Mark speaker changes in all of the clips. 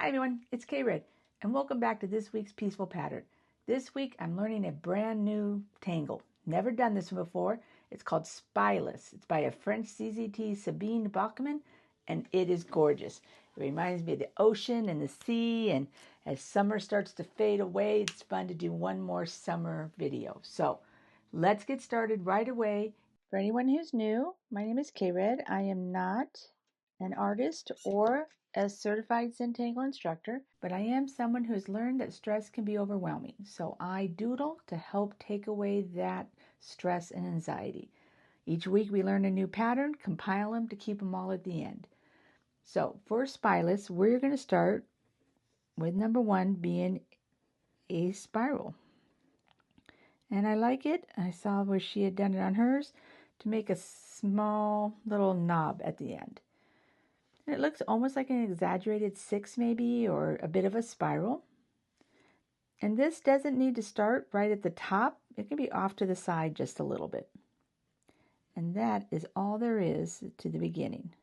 Speaker 1: Hi everyone, it's K-Red, and welcome back to this week's Peaceful Pattern. This week I'm learning a brand new tangle. Never done this one before. It's called Spilus. It's by a French CZT, Sabine Bachmann, and it is gorgeous. It reminds me of the ocean and the sea, and as summer starts to fade away, it's fun to do one more summer video. So let's get started right away. For anyone who's new, my name is K-Red. I am not an artist or a certified Zentangle instructor, but I am someone who's learned that stress can be overwhelming. So I doodle to help take away that stress and anxiety. Each week we learn a new pattern, compile them to keep them all at the end. So for Spilus, we're going to start with number 1 being a spiral. And I like it. I saw where she had done it on hers to make a small little knob at the end. And it looks almost like an exaggerated 6 maybe, or a bit of a spiral. And this doesn't need to start right at the top. It can be off to the side just a little bit. And that is all there is to the beginning.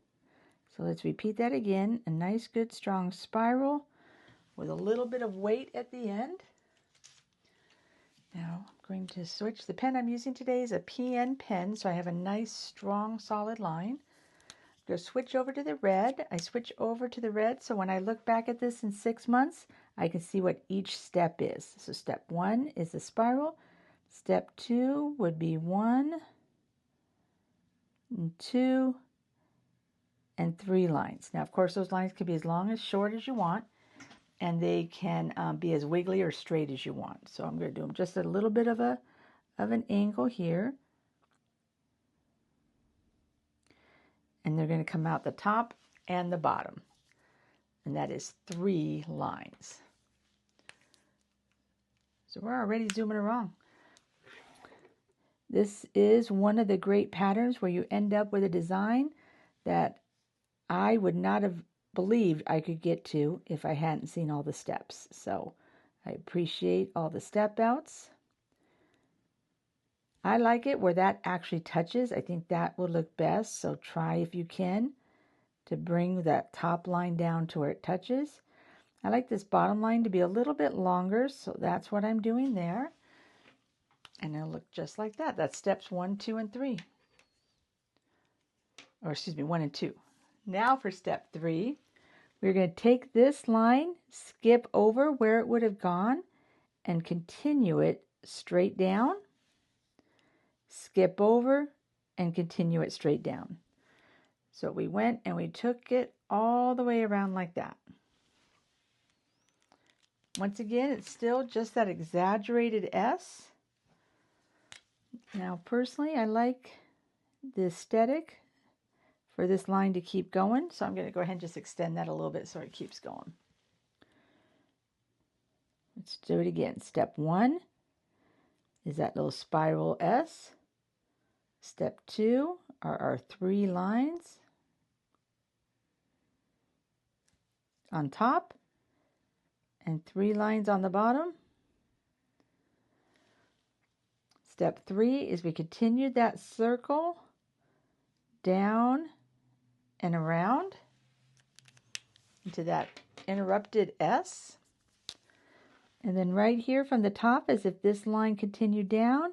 Speaker 1: So let's repeat that again. A nice, good, strong spiral with a little bit of weight at the end. Now I'm going to switch. The pen I'm using today is a PN pen, so I have a nice, strong, solid line. I'm going to switch over to the red. I switch over to the red, so when I look back at this in 6 months, I can see what each step is. So step 1 is a spiral. Step 2 would be 1, and 2, and 3 lines. Now, of course, those lines can be as long as short as you want, and they can be as wiggly or straight as you want. So I'm going to do them just a little bit of an angle here. And they're going to come out the top and the bottom. And that is 3 lines. So we're already zooming along. This is one of the great patterns where you end up with a design that I would not have believed I could get to if I hadn't seen all the steps. So I appreciate all the step outs. I like it where that actually touches. I think that will look best. So try if you can to bring that top line down to where it touches. I like this bottom line to be a little bit longer, so that's what I'm doing there. And it'll look just like that. That's steps 1, 2, and 3. Or excuse me, 1 and 2. Now for step 3, we're going to take this line, skip over where it would have gone, and continue it straight down. Skip over and continue it straight down. So we went and we took it all the way around like that. Once again, it's still just that exaggerated S. Now, personally, I like the aesthetic for this line to keep going, so I'm going to go ahead and just extend that a little bit so it keeps going. Let's do it again. Step 1 is that little spiral S. Step 2 are our 3 lines on top and 3 lines on the bottom. Step 3 is we continue that circle down and around into that interrupted S. And then right here from the top, as if this line continued down,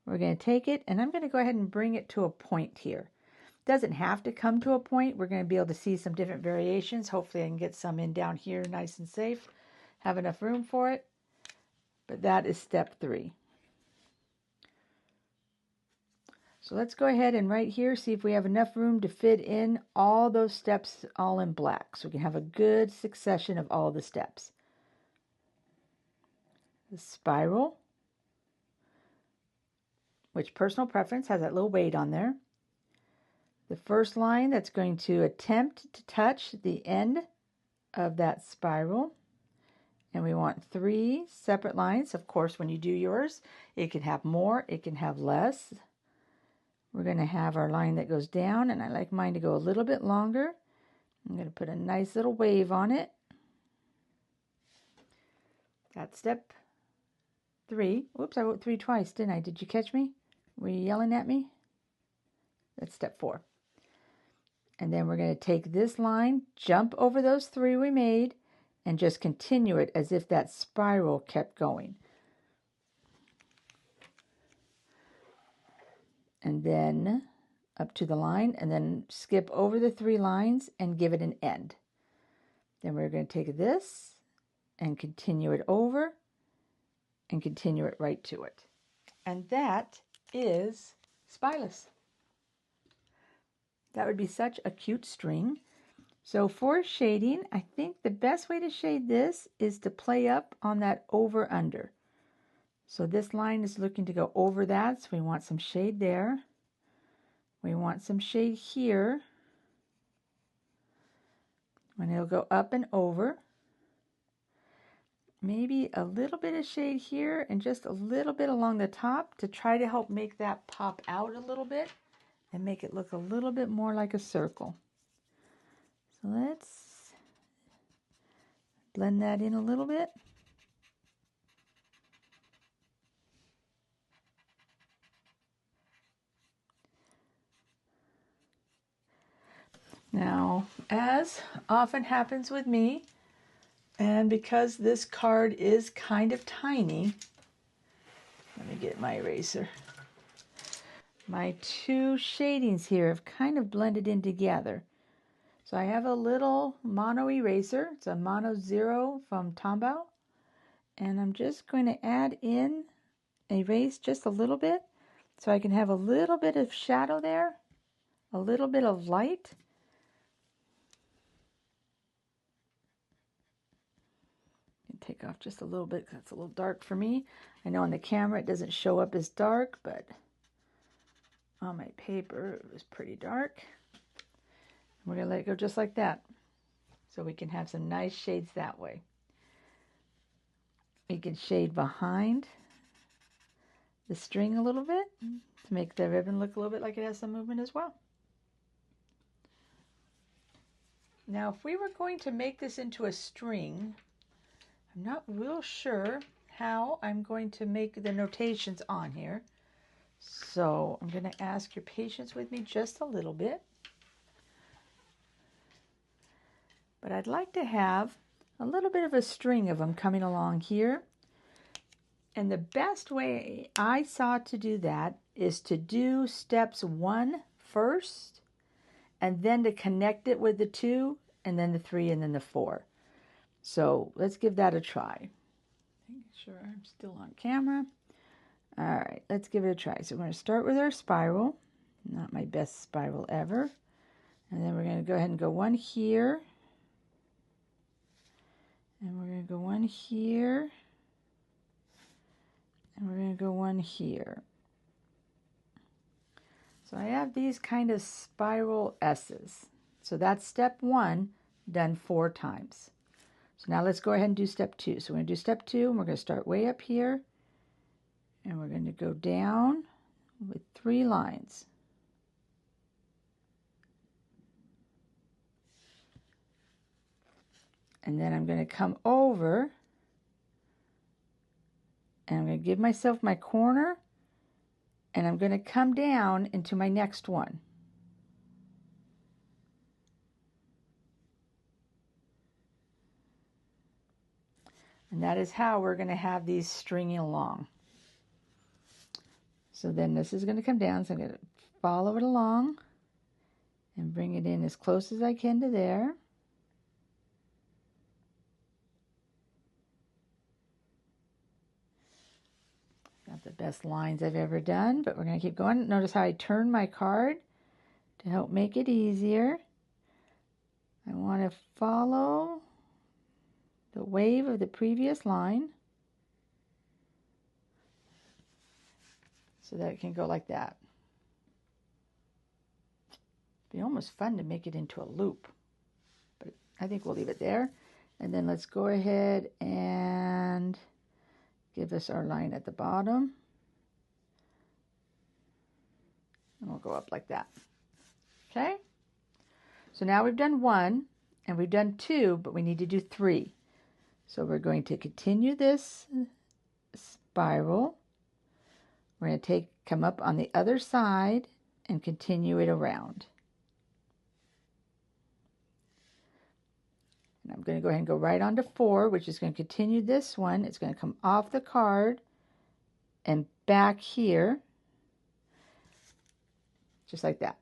Speaker 1: we're going to take it, and I'm going to go ahead and bring it to a point here. It doesn't have to come to a point. We're going to be able to see some different variations. Hopefully I can get some in down here nice and safe. Have enough room for it. But that is step 3. So let's go ahead and right here see if we have enough room to fit in all those steps all in black. So we can have a good succession of all the steps. The spiral, which personal preference has that little weight on there. The first line that's going to attempt to touch the end of that spiral. And we want 3 separate lines. Of course, when you do yours, it can have more, it can have less. We're going to have our line that goes down, and I like mine to go a little bit longer. I'm going to put a nice little wave on it. That's step 3. Whoops, I wrote 3 twice, didn't I? Did you catch me? Were you yelling at me? That's step 4. And then we're going to take this line, jump over those 3 we made, and just continue it as if that spiral kept going. And then up to the line, and then skip over the 3 lines and give it an end. Then we're going to take this and continue it over and continue it right to it. And that is Spilus. That would be such a cute string. So for shading, I think the best way to shade this is to play up on that over under. So this line is looking to go over that, so we want some shade there. We want some shade here when it'll go up and over. Maybe a little bit of shade here and just a little bit along the top to try to help make that pop out a little bit and make it look a little bit more like a circle. So let's blend that in a little bit. Now, as often happens with me, and because this card is kind of tiny, let me get my eraser. My 2 shadings here have kind of blended in together. So I have a little mono eraser. It's a mono 0 from Tombow. And I'm just going to add in, erase just a little bit so I can have a little bit of shadow there, a little bit of light. Take off just a little bit because it's a little dark for me. I know on the camera it doesn't show up as dark, but on my paper it was pretty dark. We're going to let it go just like that so we can have some nice shades that way. We can shade behind the string a little bit to make the ribbon look a little bit like it has some movement as well. Now if we were going to make this into a string, I'm not real sure how I'm going to make the notations on here. So I'm going to ask your patience with me just a little bit. But I'd like to have a little bit of a string of them coming along here. And the best way I saw to do that is to do steps 1 first, and then to connect it with the 2, and then the 3, and then the 4. So let's give that a try. Make sure I'm still on camera. All right, let's give it a try. So we're going to start with our spiral. Not my best spiral ever. And then we're going to go ahead and go 1 here. And we're going to go 1 here. And we're going to go 1 here. So I have these kind of spiral S's. So that's step 1 done 4 times. So now let's go ahead and do step 2. So we're going to do step 2, and we're going to start way up here, and we're going to go down with 3 lines. And then I'm going to come over, and I'm going to give myself my corner, and I'm going to come down into my next one. And that is how we're going to have these stringing along. So then this is going to come down, so I'm going to follow it along and bring it in as close as I can to there. Not the best lines I've ever done, but we're going to keep going. Notice how I turn my card to help make it easier. I want to follow the wave of the previous line so that it can go like that. It'd be almost fun to make it into a loop, but I think we'll leave it there. And then let's go ahead and give us our line at the bottom. And we'll go up like that. Okay? So now we've done 1 and we've done 2, but we need to do 3. So we're going to continue this spiral. We're going to come up on the other side and continue it around. And I'm going to go ahead and go right on to 4, which is going to continue this one. It's going to come off the card and back here, just like that.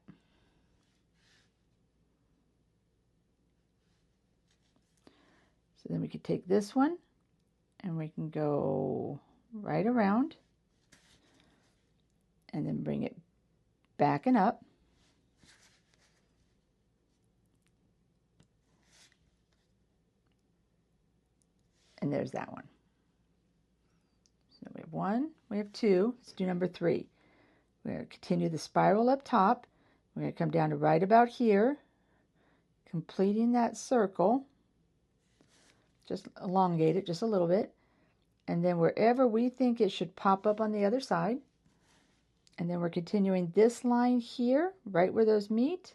Speaker 1: So then we could take this one and we can go right around and then bring it back and up. And there's that one. So we have 1, we have 2. Let's do number 3. We're going to continue the spiral up top. We're going to come down to right about here, completing that circle. Just elongate it just a little bit. And then wherever we think it should pop up on the other side. And then we're continuing this line here, right where those meet.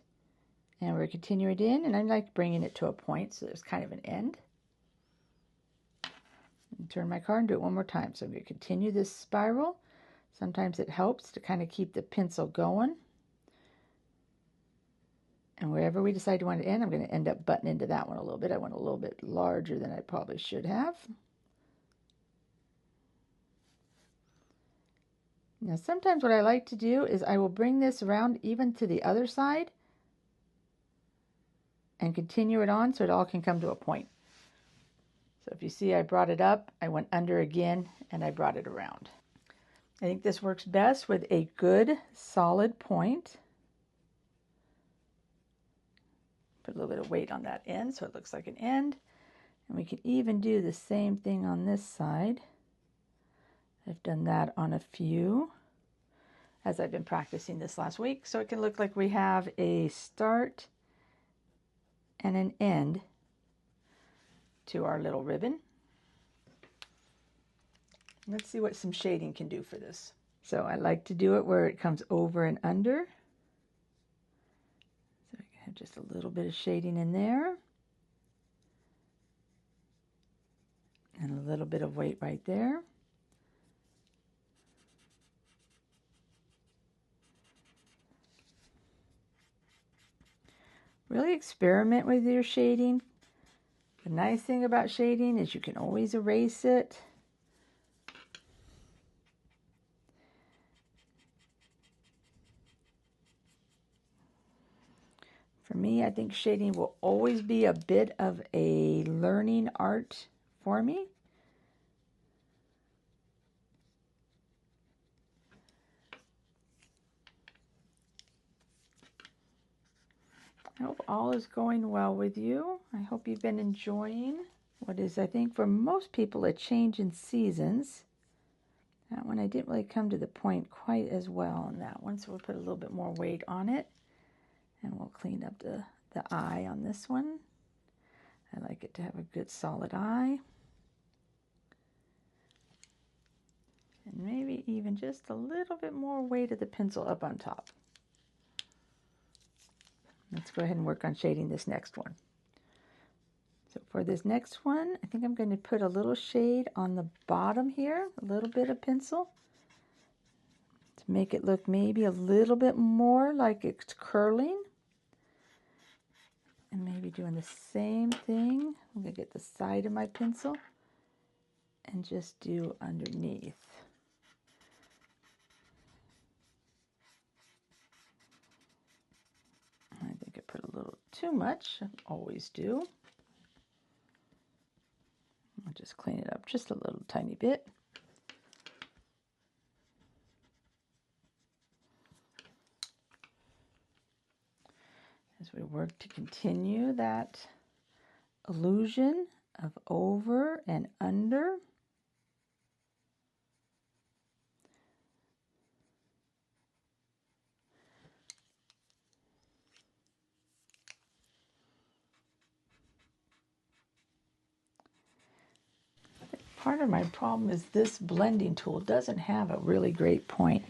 Speaker 1: And we're continuing it in, and I like bringing it to a point so there's kind of an end. And turn my card and do it one more time. So I'm going to continue this spiral. Sometimes it helps to kind of keep the pencil going. And wherever we decide to want to end, I'm going to end up butting into that one a little bit. I went a little bit larger than I probably should have. Now sometimes what I like to do is I will bring this around even to the other side and continue it on so it all can come to a point. So if you see I brought it up, I went under again, and I brought it around. I think this works best with a good solid point. Put a little bit of weight on that end so it looks like an end. And we can even do the same thing on this side. I've done that on a few as I've been practicing this last week. So it can look like we have a start and an end to our little ribbon. Let's see what some shading can do for this. So I like to do it where it comes over and under. So I can have just a little bit of shading in there. And a little bit of weight right there. Really experiment with your shading. The nice thing about shading is you can always erase it. For me, I think shading will always be a bit of a learning art for me. I hope all is going well with you. I hope you've been enjoying what is, I think, for most people, a change in seasons. That one I didn't really come to the point quite as well on that one, so we'll put a little bit more weight on it. And we'll clean up the eye on this one. I like it to have a good solid eye. And maybe even just a little bit more weight of the pencil up on top. Let's go ahead and work on shading this next one. So for this next one, I think I'm going to put a little shade on the bottom here, a little bit of pencil, to make it look maybe a little bit more like it's curling. And maybe doing the same thing. I'm going to get the side of my pencil and just do underneath. I think I put a little too much. I always do. I'll just clean it up just a little tiny bit. As we work to continue that illusion of over and under. Part of my problem is this blending tool doesn't have a really great point.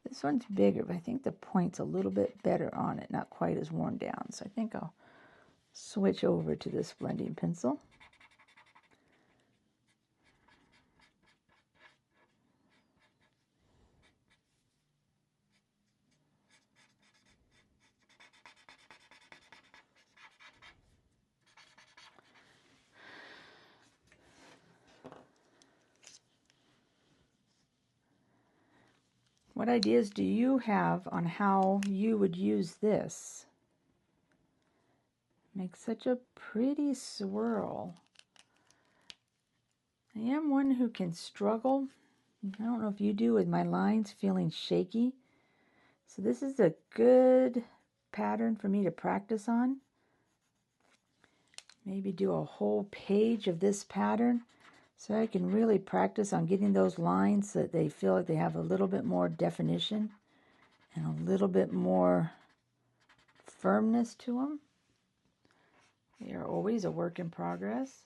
Speaker 1: This one's bigger, but I think the point's a little bit better on it, not quite as worn down. So I think I'll switch over to this blending pencil. What ideas do you have on how you would use this? Make such a pretty swirl. I am one who can struggle. I don't know if you do with my lines feeling shaky. So this is a good pattern for me to practice on. Maybe do a whole page of this pattern so I can really practice on getting those lines so that they feel like they have a little bit more definition and a little bit more firmness to them. They are always a work in progress.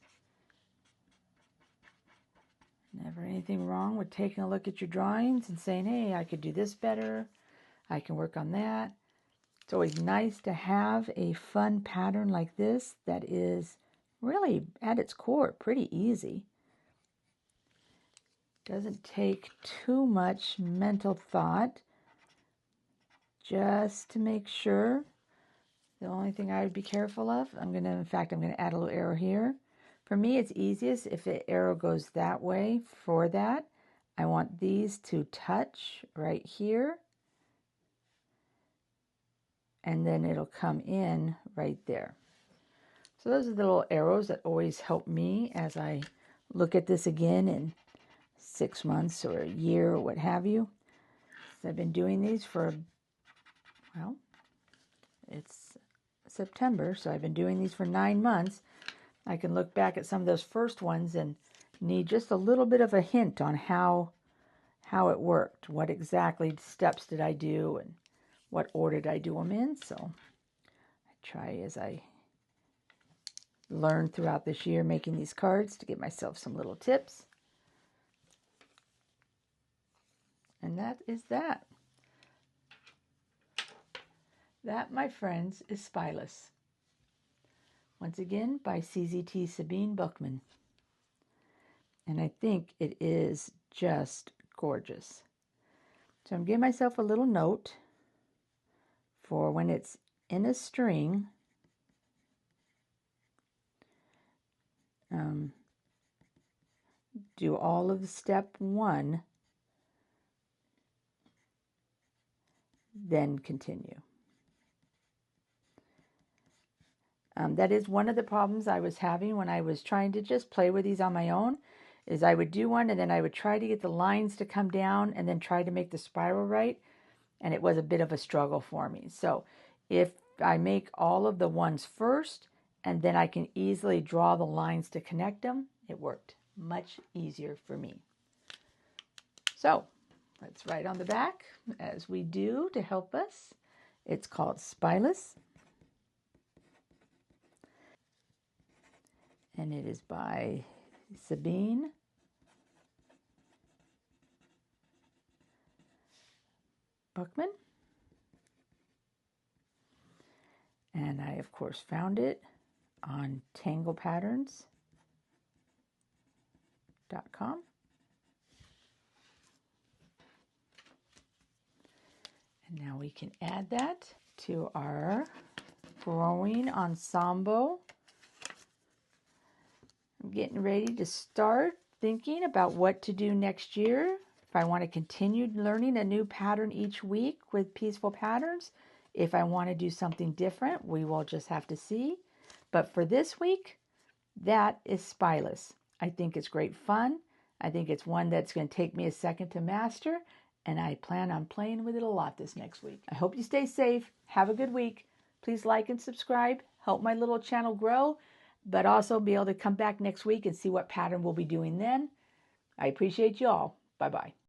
Speaker 1: Never anything wrong with taking a look at your drawings and saying, hey, I could do this better. I can work on that. It's always nice to have a fun pattern like this that is really, at its core, pretty easy. Doesn't take too much mental thought. Just to make sure, the only thing I would be careful of, I'm going to add a little arrow here. For me, it's easiest if the arrow goes that way. For that, I want these to touch right here. And then it'll come in right there. So those are the little arrows that always help me as I look at this again in 6 months or a year or what have you. So I've been doing these for, well, it's September, so I've been doing these for 9 months. I can look back at some of those first ones and need just a little bit of a hint on how it worked. What exactly steps did I do and what order did I do them in? So I try as I learn throughout this year making these cards to give myself some little tips. And that is that. That, my friends, is Spilus. Once again, by CZT Sabine Buchman. And I think it is just gorgeous. So I'm giving myself a little note for when it's in a string. Do all of step 1, then continue. That is one of the problems I was having when I was trying to just play with these on my own, is I would do one and then I would try to get the lines to come down and then try to make the spiral right, and it was a bit of a struggle for me. So if I make all of the ones first and then I can easily draw the lines to connect them, it worked much easier for me. So let's write on the back, as we do to help us. It's called Spilus. And it is by Sabine Buchman. And I, of course, found it on tanglepatterns.com. And now we can add that to our growing ensemble. I'm getting ready to start thinking about what to do next year. If I want to continue learning a new pattern each week with Peaceful Patterns, if I want to do something different, we will just have to see. But for this week, that is Spilus. I think it's great fun. I think it's one that's going to take me a second to master, and I plan on playing with it a lot this next week. I hope you stay safe. Have a good week. Please like and subscribe. Help my little channel grow, but also be able to come back next week and see what pattern we'll be doing then. I appreciate you all. Bye-bye.